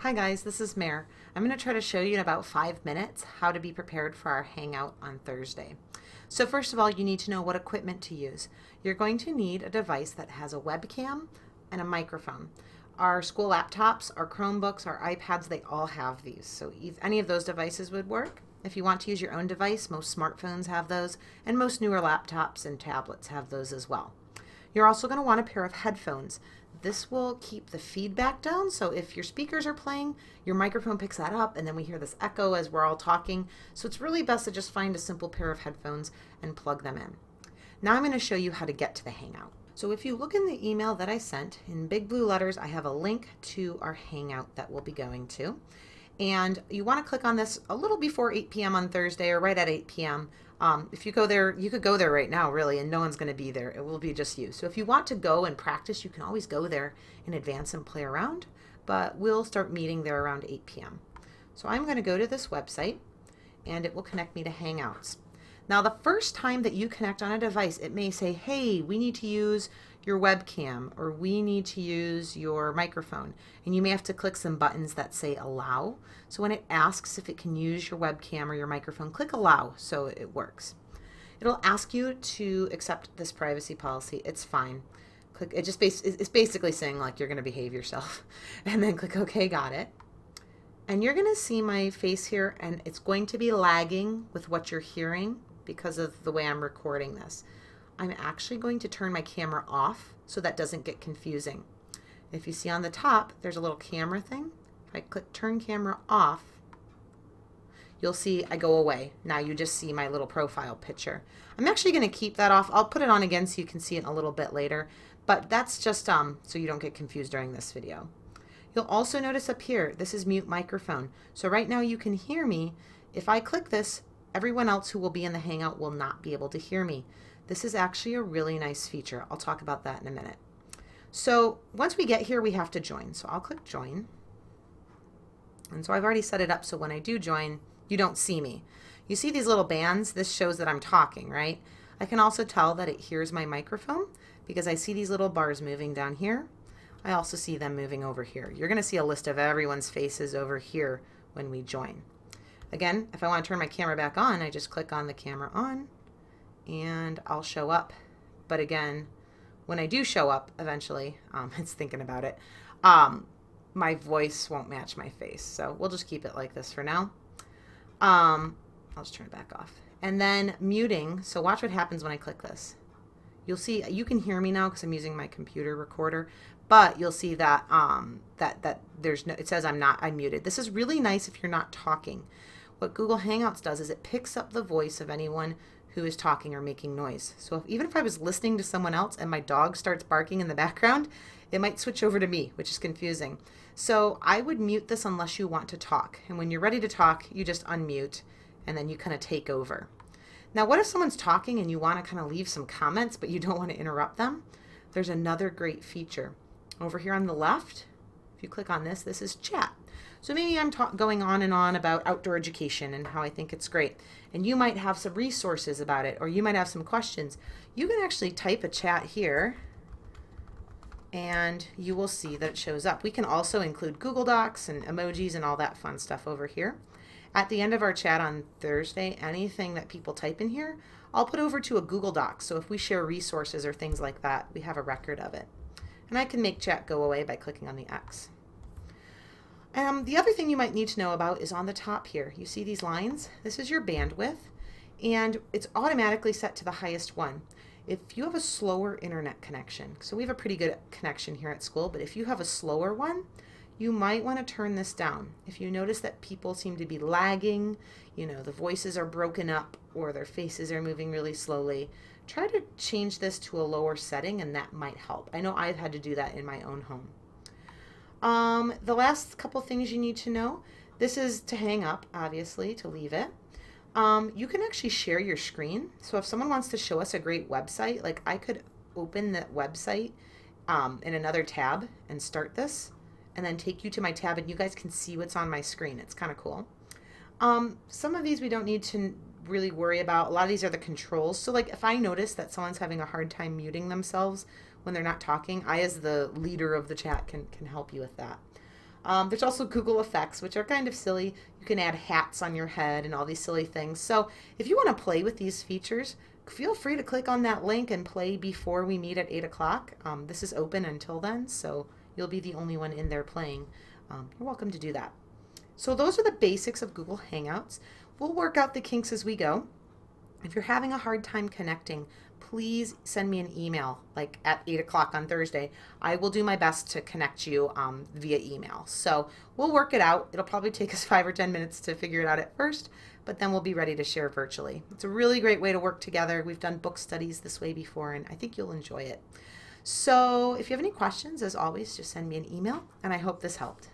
Hi guys, this is Mare. I'm going to try to show you in about 5 minutes how to be prepared for our Hangout on Thursday. So first of all, you need to know what equipment to use. You're going to need a device that has a webcam and a microphone. Our school laptops, our Chromebooks, our iPads, they all have these. So any of those devices would work. If you want to use your own device, most smartphones have those, and most newer laptops and tablets have those as well. You're also going to want a pair of headphones. This will keep the feedback down, so if your speakers are playing, your microphone picks that up, and then we hear this echo as we're all talking. So it's really best to just find a simple pair of headphones and plug them in. Now I'm going to show you how to get to the Hangout. So if you look in the email that I sent, in big blue letters, I have a link to our Hangout that we'll be going to. And you want to click on this a little before 8 p.m. on Thursday or right at 8 p.m. If you go there, you could go there right now, really, and no one's going to be there. It will be just you. So if you want to go and practice, you can always go there in advance and play around, but we'll start meeting there around 8 p.m. So I'm going to go to this website, and it will connect me to Hangouts. Now, the first time that you connect on a device, it may say, hey, we need to use your webcam, or we need to use your microphone. And you may have to click some buttons that say allow. So when it asks if it can use your webcam or your microphone, click allow so it works. It'll ask you to accept this privacy policy. It's fine. Click. It's basically saying like you're going to behave yourself. And then click OK, got it. And you're going to see my face here, and it's going to be lagging with what you're hearing because of the way I'm recording this. I'm actually going to turn my camera off so that doesn't get confusing. If you see on the top, there's a little camera thing. If I click turn camera off, you'll see I go away. Now you just see my little profile picture. I'm actually going to keep that off. I'll put it on again so you can see it a little bit later, but that's just so you don't get confused during this video. You'll also notice up here, this is mute microphone. So right now you can hear me. If I click this, everyone else who will be in the Hangout will not be able to hear me. This is actually a really nice feature. I'll talk about that in a minute. So once we get here, we have to join. So I'll click join. And so I've already set it up so when I do join, you don't see me. You see these little bands? This shows that I'm talking, right? I can also tell that it hears my microphone because I see these little bars moving down here. I also see them moving over here. You're going to see a list of everyone's faces over here when we join. Again, if I want to turn my camera back on, I just click on the camera on, and I'll show up. But again, when I do show up eventually, it's thinking about it, my voice won't match my face. So we'll just keep it like this for now. I'll just turn it back off. And then muting, so watch what happens when I click this. You'll see, you can hear me now because I'm using my computer recorder, but you'll see that there's no, it says I'm muted. This is really nice if you're not talking. What Google Hangouts does is it picks up the voice of anyone who is talking or making noise. So even if I was listening to someone else and my dog starts barking in the background, it might switch over to me, which is confusing. So I would mute this unless you want to talk. And when you're ready to talk, you just unmute and then you kind of take over. Now, what if someone's talking and you want to kind of leave some comments, but you don't want to interrupt them? There's another great feature. Over here on the left, if you click on this, this is chat. So maybe I'm going on and on about outdoor education and how I think it's great. And you might have some resources about it, or you might have some questions. You can actually type a chat here, and you will see that it shows up. We can also include Google Docs and emojis and all that fun stuff over here. At the end of our chat on Thursday, anything that people type in here, I'll put over to a Google Doc. So if we share resources or things like that, we have a record of it. And I can make chat go away by clicking on the X. The other thing you might need to know about is on the top here. You see these lines? This is your bandwidth, and it's automatically set to the highest one. If you have a slower internet connection, so we have a pretty good connection here at school, but if you have a slower one, you might want to turn this down. If you notice that people seem to be lagging, you know, the voices are broken up or their faces are moving really slowly, try to change this to a lower setting, and that might help. I know I've had to do that in my own home. The last couple things you need to know, this is to hang up, obviously, to leave it. You can actually share your screen. So if someone wants to show us a great website, like I could open that website in another tab and start this, and then take you to my tab, and you guys can see what's on my screen. It's kind of cool. Some of these we don't need to really worry about. A lot of these are the controls. So like if I notice that someone's having a hard time muting themselves when they're not talking, I as the leader of the chat can help you with that. There's also Google Effects, which are kind of silly. You can add hats on your head and all these silly things. So if you want to play with these features, feel free to click on that link and play before we meet at 8 o'clock. This is open until then, so you'll be the only one in there playing. You're welcome to do that. So those are the basics of Google Hangouts. We'll work out the kinks as we go. If you're having a hard time connecting, please send me an email, like at 8 o'clock on Thursday. I will do my best to connect you via email. So we'll work it out. It'll probably take us 5 or 10 minutes to figure it out at first, but then we'll be ready to share virtually. It's a really great way to work together. We've done book studies this way before, and I think you'll enjoy it. So if you have any questions, as always, just send me an email, and I hope this helped.